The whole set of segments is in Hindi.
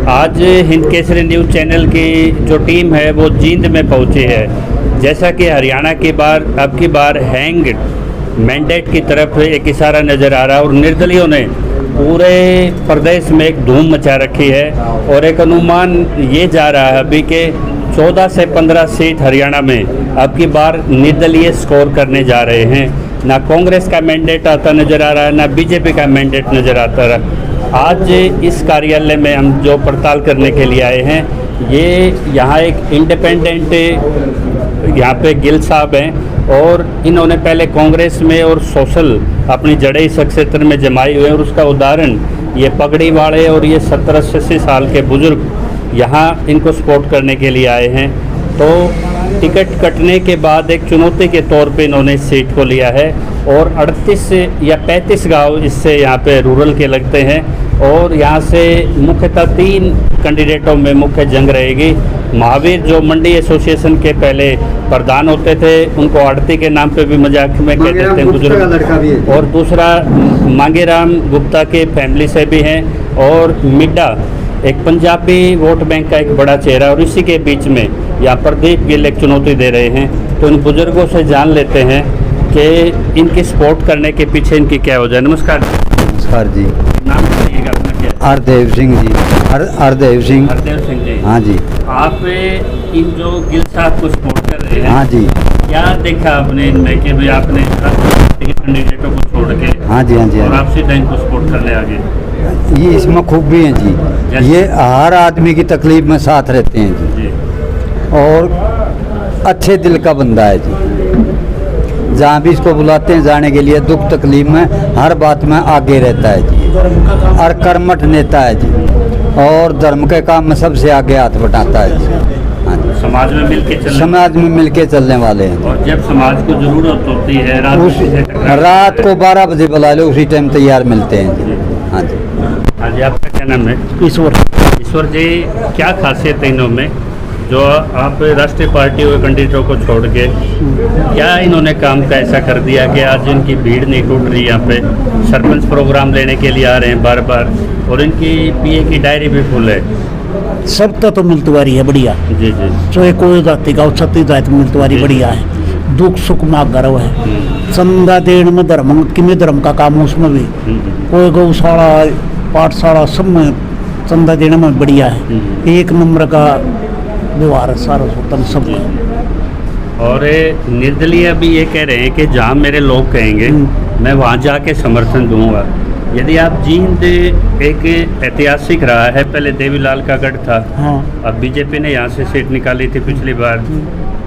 आज हिंद केसरी न्यूज़ चैनल की जो टीम है वो जींद में पहुंची है। जैसा कि हरियाणा की बार अब की बार हैंग मैंडेट की तरफ एक इशारा नज़र आ रहा है और निर्दलियों ने पूरे प्रदेश में एक धूम मचा रखी है और एक अनुमान ये जा रहा है अभी कि 14 से 15 सीट हरियाणा में अब की बार निर्दलीय स्कोर करने जा रहे हैं। ना कांग्रेस का मैंडेट आता नज़र आ रहा है, ना बीजेपी का मैंडेट नज़र आता रहा। आज इस कार्यालय में हम जो पड़ताल करने के लिए आए हैं, ये यहाँ एक इंडिपेंडेंट यहाँ पे गिल साहब हैं और इन्होंने पहले कांग्रेस में और सोशल अपनी जड़ें इस क्षेत्र में जमाई हुए हैं और उसका उदाहरण ये पगड़ी वाले और ये 70-80 साल के बुज़ुर्ग यहाँ इनको सपोर्ट करने के लिए आए हैं। तो टिकट कटने के बाद एक चुनौती के तौर पे इन्होंने इस सीट को लिया है और 38 या 35 गांव इससे यहाँ पे रूरल के लगते हैं और यहाँ से मुख्यतः 3 कैंडिडेटों में मुख्य जंग रहेगी। महावीर जो मंडी एसोसिएशन के पहले प्रधान होते थे, उनको आड़ती के नाम पे भी मजाक में कहते थे बुजुर्ग, और दूसरा मांगेराम गुप्ता के फैमिली से भी हैं और मिड्डा एक पंजाबी वोट बैंक का एक बड़ा चेहरा और इसी के बीच में यहाँ प्रदीप गिल एक चुनौती दे रहे हैं। तो इन बुजुर्गों से जान लेते हैं कि इनकी सपोर्ट करने के पीछे इनकी क्या वजह है। नमस्कार। नमस्कार जी। नाम बताइएगा अपना क्या? हरदेव सिंह जी। हरदेव सिंह। हरदेव सिंह जी। हाँ जी। आप इन जो गिल साहब को सपोर्ट कर रहे हैं, हाँ जी, क्या देखा आपने इनमें कि भाई आपने कैंडिडेटों को छोड़ के हाँ जी, हाँ जी, और आप सीधा इनको सपोर्ट करने आ गए? ये इसमें खूबी है जी, ये हर आदमी की तकलीफ में साथ रहते हैं जी और अच्छे दिल का बंदा है जी। जहाँ भी इसको बुलाते हैं जाने के लिए, दुख तकलीफ में हर बात में आगे रहता है जी और कर्मठ नेता है जी और धर्म के काम में सबसे आगे हाथ बटाता है जी। हाँ जी, समाज में मिलके चलने वाले हैं। और जब समाज को जरूरत होती है रात को 12 बजे बुला लो, उसी टाइम तैयार मिलते हैं जी। हाँ जी। हाँ जी, आपका क्या नाम है? ईश्वर जी, क्या खासियत है इन्होंने जो आप राष्ट्रीय पार्टी के कैंडिडेटों को छोड़ के, क्या इन्होंने काम का ऐसा कर दिया कि आज इनकी भीड़ नहीं टूट रही? यहाँ पे सरपंच प्रोग्राम लेने के लिए आ रहे हैं बार बार और इनकी पीए की डायरी भी फुल है। सबका तो मिलतवारी है बढ़िया जी जी, चाहे कोई जाति का छत्तीस जाति में मिलतवारी बढ़िया है, दुख सुख में गर्व है, चंदा देने में धर्म किमें धर्म का काम उसमें भी कोई गौशाला पाठशाला सब में चंदा देने में बढ़िया है, एक नंबर का व्यवहार है सारा स्वतंत्र सब। और निर्दलीय भी ये कह रहे हैं कि जहाँ मेरे लोग कहेंगे मैं वहाँ जाके समर्थन दूंगा। यदि आप जींद एक ऐतिहासिक रहा है, पहले देवीलाल का गढ़ था, हाँ। अब बीजेपी ने यहाँ से सीट निकाली थी पिछली बार,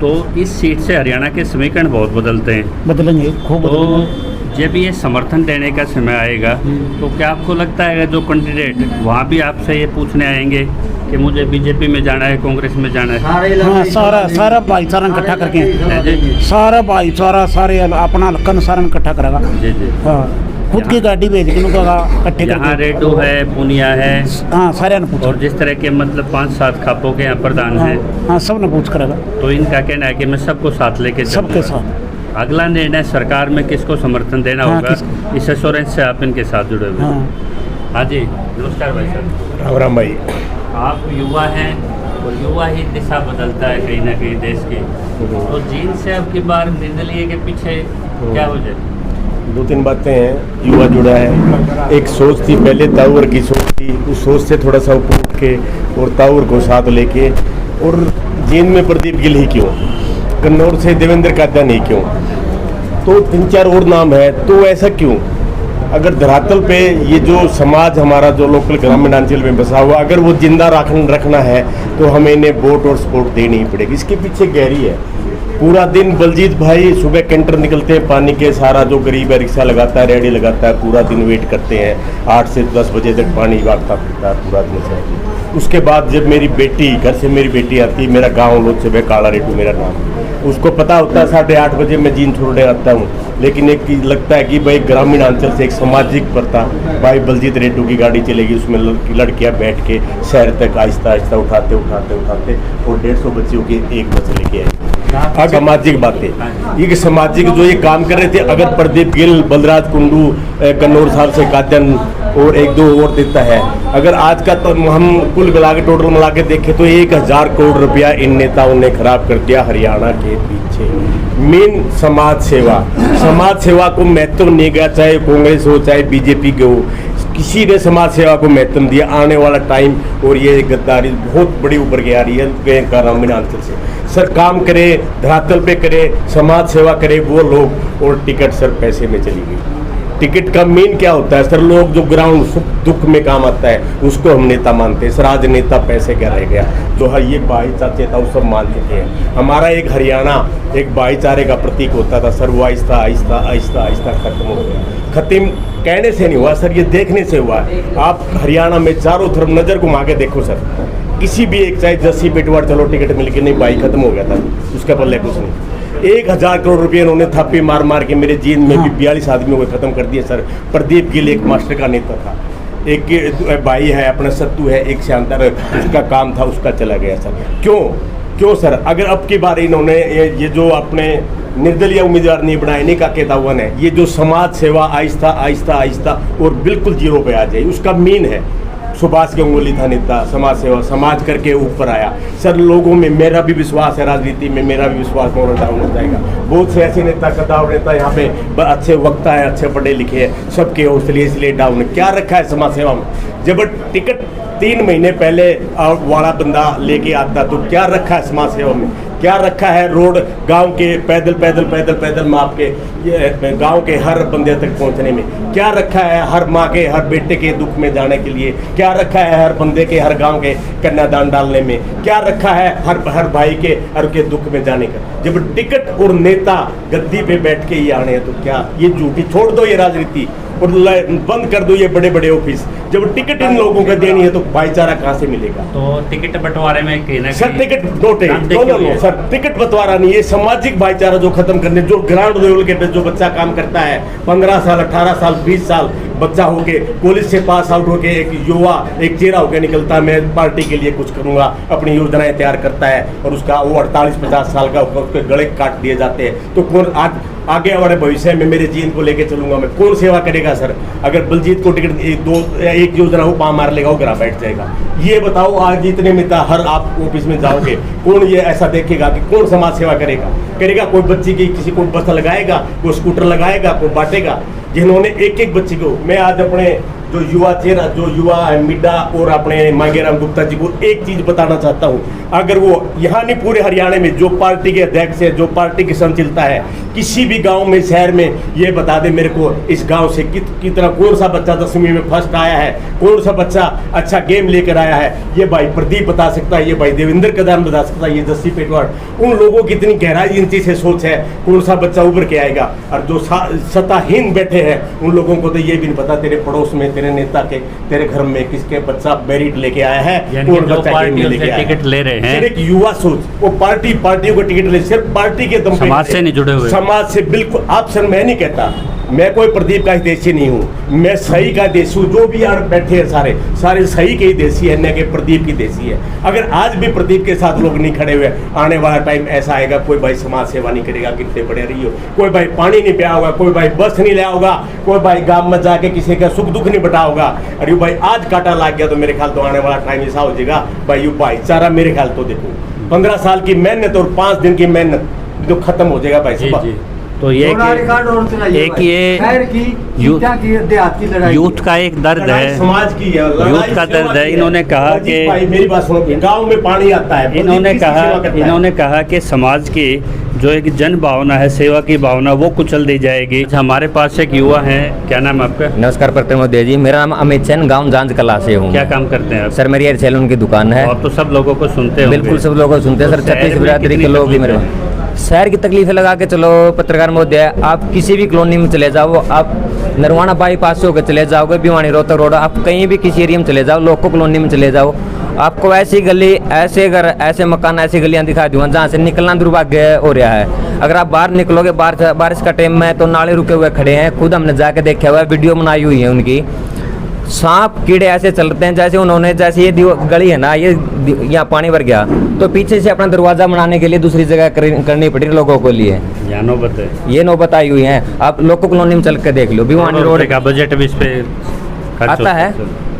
तो इस सीट से हरियाणा के समीकरण बहुत बदलते हैं, बदलेंगे खूब। तो जब ये समर्थन देने का समय आएगा तो क्या आपको लगता है जो कैंडिडेट वहाँ भी आपसे ये पूछने आएंगे कि मुझे बीजेपी में जाना है, कांग्रेस में जाना है? हाँ, सारा भाईचारा इकट्ठा करके, सारा भाईचारा सारे अपना हल्का सारा इकट्ठा करेगा जी जी। हाँ, खुद की गाड़ी भेज के इकट्ठे यहाँ रेडू है, पुनिया है, हाँ सारे ने पूछ, और जिस तरह के मतलब 5-7 खापों के यहाँ प्रधान हैं, हाँ सब ने पूछ करेगा। तो इनका कहना है कि मैं सबको साथ लेके सबके साथ अगला निर्णय सरकार में किसको समर्थन देना होगा, इस एश्योरेंस से आप इनके साथ जुड़े हुए। हाँ जी, नमस्कार भाई साहब। राम भाई। आप युवा हैं और युवा ही दिशा बदलता है कहीं ना कहीं देश की, तो जींद से अब की बार निर्दलीय के पीछे क्या वजह? 2-3 बातें हैं। युवा जुड़ा है, एक सोच थी पहले, ताउर की सोच थी, उस सोच से थोड़ा सा ऊपर उठ के और ताउर को साथ लेके, और जींद में प्रदीप गिल ही क्यों, कन्नौर से देवेंद्र कादयान ही क्यों, तो 3-4 और नाम है, तो ऐसा क्यों? अगर धरातल पे ये जो समाज हमारा जो लोकल ग्रामीण अंचल में बसा हुआ, अगर वो जिंदा रखना है तो हमें इन्हें वोट और सपोर्ट देनी ही पड़ेगी। इसके पीछे गहरी है। पूरा दिन बलजीत भाई सुबह कैंटर निकलते हैं पानी के, सारा जो गरीब है रिक्शा लगाता है, रेडी लगाता है, पूरा दिन वेट करते हैं, 8 से 10 बजे तक पानी वागता फिरता है पूरा दिन से। उसके बाद जब मेरी बेटी घर से मेरी बेटी आती है, मेरा गाँव लोग से काला रेटू मेरा नाम, उसको पता होता है 8:30 बजे मैं जींद छोड़ने आता हूँ, लेकिन एक लगता है कि भाई ग्रामीण अंचल से एक सामाजिक प्रथा, भाई बलजीत रेटू की गाड़ी चलेगी, उसमें लड़कियाँ बैठ के शहर तक आहिस्ता आहिस्ता उठाते और 150 बच्चियों की एक बस लेके आई। सामाजिक बातें, ये सामाजिक जो ये काम कर रहे थे, अगर प्रदीप गिल, बलराज कुंडू, कन्नौर साहब से कादयान और 1-2 और देता है। अगर आज का तो हम कुल मिला के टोटल मिला के देखें तो 1000 करोड़ रुपया इन नेताओं ने खराब कर दिया हरियाणा के पीछे। मेन समाज सेवा को महत्व नहीं गया, चाहे कांग्रेस हो चाहे बीजेपी के हो, किसी ने समाज सेवा को महत्व दिया। आने वाला टाइम और ये गद्दारी बहुत बड़ी उभर के आ रही है ग्रामीणांचल से। सर काम करे, धरातल पे करे, समाज सेवा करे वो लोग, और टिकट सर पैसे में चली गई। टिकट का मेन क्या होता है सर? लोग जो ग्राउंड सुख दुख में काम आता है उसको हम नेता मानते हैं। सर आज नेता पैसे क्या रह गया? जो है ये भाईचारा था वो सब मान चुके हैं। हमारा एक हरियाणा एक भाईचारे का प्रतीक होता था सर, वो आहिस्ता आहिस्ता आहिस्ता आहिस्ता खत्म हो गया। खत्म कहने से नहीं हुआ सर, ये देखने से हुआ। आप हरियाणा में चारों तरफ नज़र घुमा के देखो सर, किसी भी एक चाहे जस्सी पेटवार चलो टिकट मिल के नहीं, भाई खत्म हो गया था, उसका पल्ले कुछ नहीं। 1000 करोड़ रुपए इन्होंने थापे मार मार के मेरे जींद में भी 42 आदमियों को खत्म कर दिया सर। प्रदीप गिल एक मास्टर का नेता था, एक भाई है अपना सत्तू है, एक शानदार उसका काम था, उसका चला गया सर। क्यों सर? अगर अब की बार इन्होंने ये जो अपने निर्दलीय उम्मीदवार नहीं बनाए, नहीं का केतावन है, ये जो समाज सेवा आहिस्ता आहिस्ता आहिस्ता और बिल्कुल जीरो पे आ जाए, उसका मीन है। सुभाष गंगोली था नेता, समाज सेवा समाज करके ऊपर आया सर। लोगों में मेरा भी विश्वास है, राजनीति में मेरा भी विश्वास और डाउन हो जाएगा। बहुत से ऐसे नेता कदावर नेता यहाँ पे अच्छे वक्ता है, अच्छे पढ़े लिखे हैं, सबके हौसले इसलिए डाउन। क्या रखा है समाज सेवा में? जब टिकट 3 महीने पहले वाला बंदा लेके आता तो क्या रखा है समाज सेवा में? क्या रखा है? रोड गांव के पैदल पैदल पैदल पैदल माप के ये गांव के हर बंदे तक पहुंचने में क्या रखा है? हर माँ के हर बेटे के दुख में जाने के लिए क्या रखा है? हर बंदे के हर गांव के कन्यादान डालने में क्या रखा है? हर भाई के हर के दुख में जाने का। जब टिकट और नेता गद्दी पे बैठ के ही आने हैं तो क्या ये झूठी छोड़ दो ये राजनीति और बंद कर दो ये बड़े बड़े ऑफिस। जब टिकट इन लोगों को देनी है तो भाईचारा कहाँ से मिलेगा? तो टिकट बंटवारे में सर टिकट सर टिकट बंटवारा नहीं, ये सामाजिक भाईचारा जो खत्म करने, जो ग्राउंड लेवल के जो बच्चा काम करता है 15 साल 18 साल 20 साल बच्चा होके कॉलेज से पास आउट होके एक युवा एक चेहरा होकर निकलता है, मैं पार्टी के लिए कुछ करूंगा, अपनी योजनाएं तैयार करता है और उसका वो 48-50 साल का उसके गले काट दिए जाते हैं। तो कौन आज आगे वाले भविष्य में मेरे जीन को लेके चलूंगा मैं, कौन सेवा करेगा सर? अगर बलजीत को टिकट एक योजना हो पाँ मार लेगा वो घर बैठ जाएगा। ये बताओ आज इतने नेता हर आप ऑफिस में जाओगे, कौन ये ऐसा देखेगा कि कौन समाज सेवा करेगा? कोई बच्ची की किसी को बस लगाएगा, कोई स्कूटर लगाएगा, कोई बांटेगा? जिन्होंने एक बच्ची को, मैं आज अपने जो युवा चेहरा जो युवा है मिड्डा और अपने मांगेराम गुप्ता जी को एक चीज बताना चाहता हूँ, अगर वो यहाँ नहीं पूरे हरियाणा में जो पार्टी के अध्यक्ष है, जो पार्टी की संचलता है, किसी भी गांव में शहर में ये बता दे मेरे को इस गांव से कितना कौन सा बच्चा 10वीं में फर्स्ट आया है, कौन सा बच्चा अच्छा गेम लेकर आया है, ये भाई प्रदीप बता सकता है, ये भाई देवेंद्र कदान बता सकता है, ये जस्सी पेटवाड़। उन लोगों की इतनी गहराई इनती से सोच है कौन सा बच्चा उभर के आएगा। और जो सत्ताहीन बैठे हैं उन लोगों को तो ये भी नहीं पता तेरे पड़ोस में तेरे नेता के तेरे घर में किसके बच्चा मेरिट लेके आया है, कौन बच्चा टिकट ले रहे हैं। एक युवा सोच, वो पार्टियों को टिकट ले, सिर्फ पार्टी के दम पे समाज से नहीं जुड़े हुए, समाज से बिल्कुल। आप सर मैं नहीं कहता मैं कोई प्रदीप का देशी नहीं हूँ, मैं सही का देशी हूँ। जो भी यार बैठे हैं सारे सही के ही देशी है, न कि प्रदीप की देशी है। अगर आज भी प्रदीप के साथ लोग नहीं खड़े हुए, आने वाला टाइम ऐसा आएगा कोई भाई समाज सेवा नहीं करेगा, कितने बड़े रही हो, कोई भाई पानी नहीं पिया होगा, कोई भाई बस नहीं लिया होगा, कोई भाई गांव में जाके किसी का सुख दुख नहीं बटा होगा। अरे भाई आज कांटा लग गया तो मेरे ख्याल तो आने वाला टाइम ऐसा हो जाएगा भाई ये भाईचारा मेरे ख्याल तो देखो 15 साल की मेहनत और 5 दिन की मेहनत तो खत्म हो जाएगा भाई साहब। तो ये एक ये यूथ का एक दर्द है, समाज की यूथ का दर्द है। इन्होंने कहा कि मेरी बात सुनो, गांव में पानी आता है, इन्होंने कहा कि समाज की जो एक जन भावना है, सेवा की भावना, वो कुचल दी जाएगी। हमारे पास एक युवा है, क्या नाम है आपका? नमस्कार प्रतिमोदय जी, मेरा नाम अमित चैन, गांव जांज कला से हूँ। क्या काम करते हैं आप? सर मेरी हेयर सैलून की दुकान है। और तो सब लोगों को सुनते हैं? बिल्कुल सब लोगों को सुनते हैं सर, 36 बिरादरी के लोग भी मेरे शहर की तकलीफें लगा के चलो। पत्रकार महोदय, आप किसी भी कॉलोनी में चले जाओ, आप नरवाना बाईपास से होकर चले जाओगे, भिवानी रोहतक रोड, आप कहीं भी किसी एरिया में चले जाओ, लोको कॉलोनी में चले जाओ, आपको ऐसी गली, ऐसे घर, ऐसे मकान, ऐसी गलियां दिखा दूंगा जहाँ से निकलना दुर्भाग्य हो रहा है। अगर आप बाहर निकलोगे, बारिश का टाइम में तो नाले रुके हुए खड़े हैं, खुद हमने जाके देखा हुआ है, वीडियो बनाई हुई है उनकी। सांप कीड़े ऐसे चलते हैं जैसे उन्होंने, जैसे ये गली है ना, ये यहाँ पानी भर गया तो पीछे से अपना दरवाजा बनाने के लिए दूसरी जगह करनी पड़ी लोगों को लिए। ये नौबत आई हुई है। आप लोको कॉलोनी में चल के देख लो, भिवानी रोड का बजट भी इस पे आता है।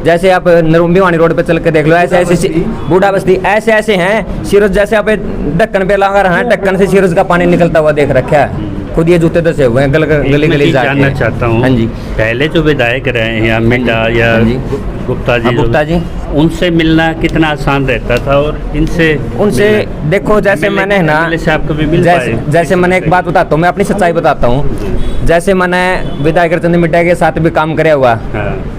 जैसे आप भिवानी रोड पे चल के देख लो, ऐसे ऐसे बूढ़ा बस्ती ऐसे ऐसे हैं सिरोज, जैसे आप ढक्कन पे लगा रहे हैं, ढक्कन से सिरोज का पानी निकलता हुआ देख रखा है। खुद ये जूते दसे हुए हैं गली गली जाके। जानना चाहता हूँ, हाँ जी, पहले जो विधायक रहे हैं या मिड्डा या गुप्ता जी, गुप्ता जी, उनसे मिलना कितना आसान रहता था और उनसे देखो, जैसे मैंने ना से आपको भी मिल जैसे मैंने एक बात बताता हूँ, मैं अपनी सच्चाई बताता हूँ। जैसे मैंने विधायक चंद्र मिड्डा के साथ भी काम कराया हुआ,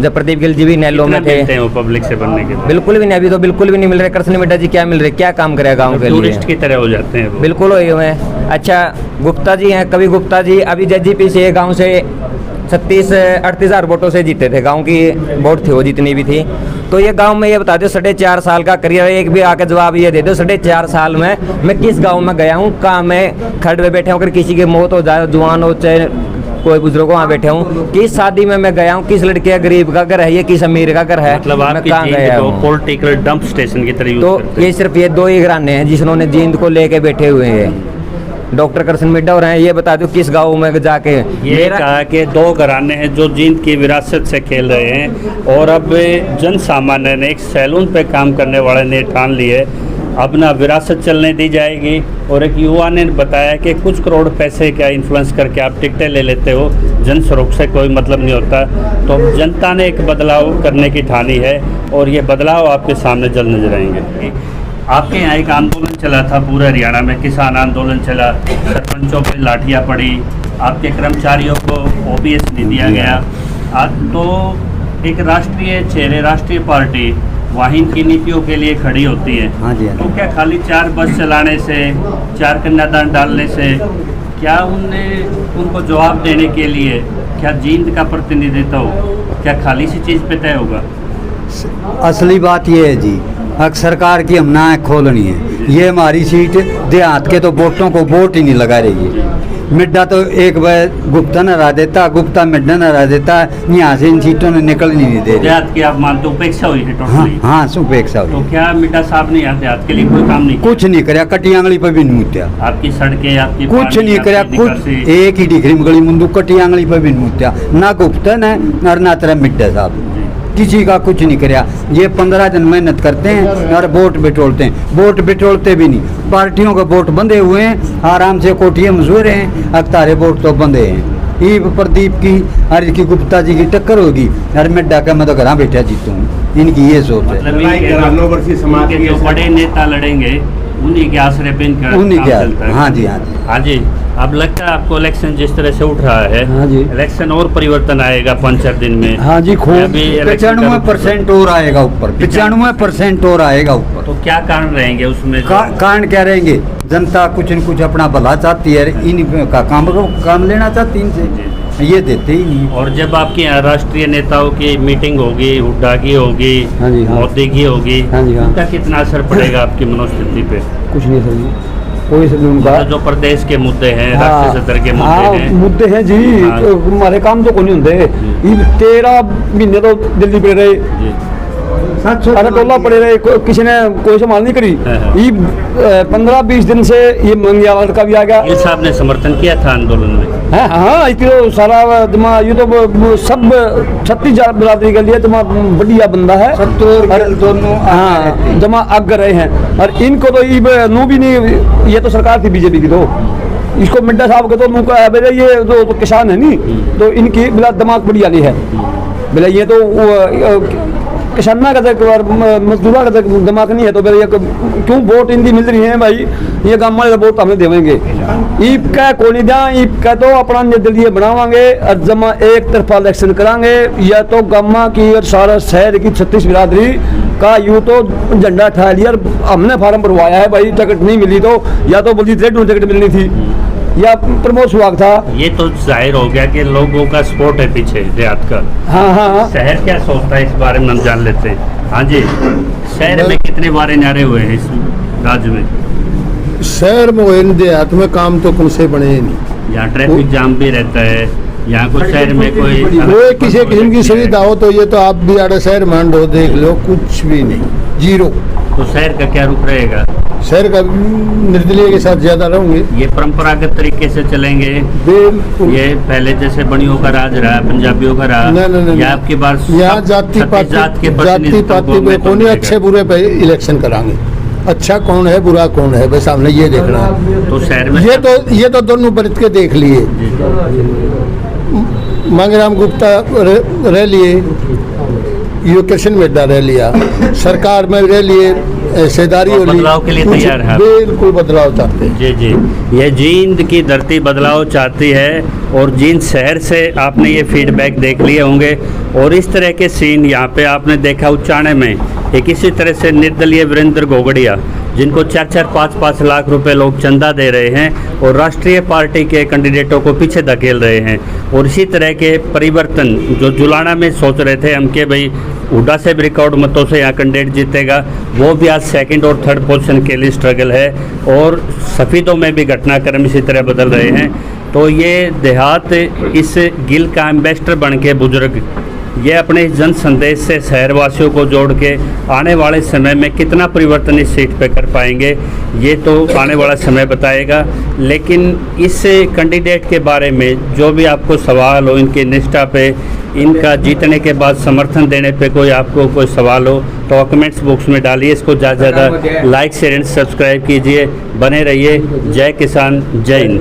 जब प्रदीप गिल जी भी नैलो में थे, वो पब्लिक से बनने के बिल्कुल भी नहीं, अभी तो बिल्कुल भी नहीं मिल रहे। कृष्ण मिड्डा जी क्या मिल रहे, क्या काम करेगा गाँव के लिए, टूरिस्ट की तरह हो जाते हैं, बिल्कुल हुए हुए। अच्छा, गुप्ता जी हैं, कभी गुप्ता जी अभी जेजीपी से गांव से 36-38 हज़ार वोटों से जीते थे, गांव की वोट थी वो जितनी भी थी। तो ये गांव में ये बता दो 4.5 साल का करियर, एक भी आके जवाब ये दे दो 4.5 साल में मैं किस गांव में गया हूँ, कहाँ मैं खड़े बैठे हूँ, अगर किसी की मौत हो जाए, जवान हो चाहे कोई बुजुर्ग वहाँ बैठे हूँ, किस शादी में मैं गया हूँ, किस लड़के गरीब का घर है, ये किस अमीर का घर है, मतलब मैं कहाँ गया हूँ। पॉलिटिकल डंप स्टेशन की तरह तो ये सिर्फ ये 2 ही घराने हैं जिन्होंने जींद को लेके बैठे हुए हैं, डॉक्टर कृष्ण मिड्डा और हैं। ये बता दो किस गांव में जाके ये कहा कि 2 घराने हैं जो जींद की विरासत से खेल रहे हैं, और अब जन सामान्य ने, एक सैलून पे काम करने वाले ने ठान ली है अब ना विरासत चलने दी जाएगी। और एक युवा ने बताया कि कुछ करोड़ पैसे क्या इन्फ्लुएंस करके आप टिकटें ले लेते हो, जन स्वरूप से कोई मतलब नहीं होता। तो अब जनता ने एक बदलाव करने की ठानी है और ये बदलाव आपके सामने जल्द नजर आएंगे। आपके यहाँ एक आंदोलन चला था पूरे हरियाणा में, किसान आंदोलन चला, सरपंचों पे लाठियाँ पड़ी, आपके कर्मचारियों को OBS नहीं दिया गया। आज तो एक राष्ट्रीय चेहरे, राष्ट्रीय पार्टी वाहिन की नीतियों के लिए खड़ी होती है। हाँ जी, हाँ जी। तो क्या खाली 4 बस चलाने से, 4 कन्यादान डालने से क्या उनको जवाब देने के लिए क्या जींद का प्रतिनिधित्व क्या खाली सी चीज़ पे तय होगा? असली बात ये है जी, अब सरकार की हम ना खोलनी है। ये हमारी सीट देहात के तो वोटों को वोट ही नहीं लगा रही है। मिड्डा तो एक बार गुप्ता न रह देता, गुप्ता मिड्डा न रह देता, यहाँ से इन सीटों ने निकलनी नहीं दे देहात की आप मानते उपेक्षा हुई है हाँ, टोटली? हाँ उपेक्षा हुई। तो क्या मिड्डा साहब ने यहाँ देहात के लिए कोई काम नहीं कुछ नहीं कराया, कटी आंगली पर भी नहीं मुत्या, आपकी सड़कें, आपकी कुछ नहीं कराया, कुछ एक ही डिग्री में गली मुंदू कटी आंगली पर भी नहीं मुत्या, ना गुप्ता ने और ना तेरा मिड्डा साहब, किसी का कुछ नहीं कराया। ये 15 दिन मेहनत करते हैं और वोट बिटोलते हैं, वोट बिटोलते भी नहीं, पार्टियों के वोट बंधे हुए हैं, आराम से कोठियाँ मजूर हैं, अख्तारे वोट तो बंधे हैं। ये प्रदीप की और इसकी गुप्ता जी की टक्कर होगी और मिड्डा का मैं तो घर बैठा जीतूँ, इनकी ये सोच है। मतलब जो बड़े नेता लड़ेंगे उन्हीं के आश्रय पे इनका उन्हीं काम के चलता है। हाँ जी, हाँ जी, हाँ जी। अब लगता है आपको इलेक्शन जिस तरह से उठ रहा है, हाँ जी, इलेक्शन और परिवर्तन आएगा 5-4 दिन में? हाँ जी, खूब 95% और आएगा ऊपर, 95% और आएगा ऊपर। तो क्या कारण रहेंगे उसमें? कारण क्या रहेंगे? जनता कुछ न कुछ अपना भला चाहती है, इन का काम लेना चाहती है इनसे, ये देते ही नहीं। और जब आपके यहाँ राष्ट्रीय नेताओं की मीटिंग होगी, हुड्डा की होगी, हाँ जी, हाँ, मोदी की होगी, हाँ जी, हाँ, उनका कितना असर पड़ेगा आपकी मनोस्थिति पे? कुछ नहीं सर जी, कोई सर उनका जो प्रदेश के मुद्दे हैं, राष्ट्रीय सतर के मुद्दे हैं, मुद्दे हैं जी, हाँ। तो हमारे काम तो को नहीं होंगे। 13 महीने तो दिल्ली पे रहे, अरे टोला पड़े रहे, किसी ने कोई संभाल नहीं करी। ये 15-20 दिन से ये मंगिया लड़का भी आ गया। ये साहब ने समर्थन किया था आंदोलन में? हाँ हाँ, तो सारा जमा ये तो सब 36 बिरादरी के लिए जमा बढ़िया बंदा है, दोनों हाँ जमा आग रहे हैं। और इनको तो ये नू भी नहीं, ये तो सरकार थी बीजेपी की, तो इसको मिड्डा साहब के तो नू का है ये तो किसान है नहीं, तो इनकी बिला दिमाग बढ़िया नहीं है, बिला ये तो किसाना का मजदूरा का दिमाग नहीं है। तो ये क्यों वोट इनकी मिल रही है भाई, ये गाँव वाले वोट हमें देवेंगे, ईब का को नहीं दिया, ईब का तो अपना निर्दलीय बनावांगे और जमा एक तरफा इलेक्शन करांगे, या तो गाँव की और सारा शहर की 36 बिरादरी का यूँ तो झंडा उठा लिया। हमने फार्म भरवाया है भाई, टिकट नहीं मिली तो या तो बोली टिकट मिलनी थी या प्रमोद सुहाग था। ये तो जाहिर हो गया कि लोगों का सपोर्ट है पीछे देहात का। हाँ हाँ, शहर क्या सोचता है इस बारे में हम जान लेते हैं। हाँ जी, शहर में कितने बारे नारे हुए हैं इस राज्य में? शहर में हुए, देहात में काम तो कौन से बने नहीं, यहाँ ट्रैफिक जाम भी रहता है, यहाँ कुछ शहर में कोई किसी किस्म की सुविधा हो तो ये तो आप भी आड़े शहर मांडो देख लो, कुछ भी नहीं, जीरो। तो शहर का क्या रुख रहेगा? शहर का निर्दलीय के साथ ज्यादा रहूंगे। ये परंपरागत तरीके से चलेंगे, बिल्कुल। ये पहले जैसे बनियों का राज रहा, पंजाबियों का रहा, नहीं, या आपकी बार यहाँ जाति पाति में कौन अच्छे बुरे पे इलेक्शन कराएंगे। अच्छा कौन है, बुरा कौन है, बस हमने ये देखना है। तो शहर में ये तो दोनों बरत के देख लिए। मंगराम गुप्ता रह लिए, ये कृष्ण मेड्डा रह लिया, सरकार में रह लिए, हिस्सेदारी हो ली। बदलाव के लिए तैयार है, बिल्कुल बदलाव चाहते हैं। जी जी। ये जींद की धरती बदलाव चाहती है, और जींद शहर से आपने ये फीडबैक देख लिए होंगे। और इस तरह के सीन यहाँ पे आपने देखा उचाने में, एक इसी तरह से निर्दलीय वीरेंद्र गोगड़िया, जिनको 4-4, 5-5 लाख रुपए लोग चंदा दे रहे हैं और राष्ट्रीय पार्टी के कैंडिडेटों को पीछे धकेल रहे हैं। और इसी तरह के परिवर्तन जो जुलाना में सोच रहे थे हम कि भाई हुड्डा से भी रिकॉर्ड मतों से यहाँ कैंडिडेट जीतेगा, वो भी आज सेकंड और थर्ड पोजीशन के लिए स्ट्रगल है। और सफ़ीदों में भी घटनाक्रम इसी तरह बदल रहे हैं। तो ये देहात इस गिल का एम्बेसडर बन के बुजुर्ग ये अपने जन संदेश से शहरवासियों को जोड़ के आने वाले समय में कितना परिवर्तन इस सीट पे कर पाएंगे, ये तो आने वाला समय बताएगा। लेकिन इस कैंडिडेट के बारे में जो भी आपको सवाल हो, इनकी निष्ठा पे, इनका जीतने के बाद समर्थन देने पे कोई आपको कोई सवाल हो तो कमेंट्स बॉक्स में डालिए। इसको ज़्यादा से ज़्यादा लाइक शेयर एंड सब्सक्राइब कीजिए। बने रहिए। जय किसान, जय हिंद।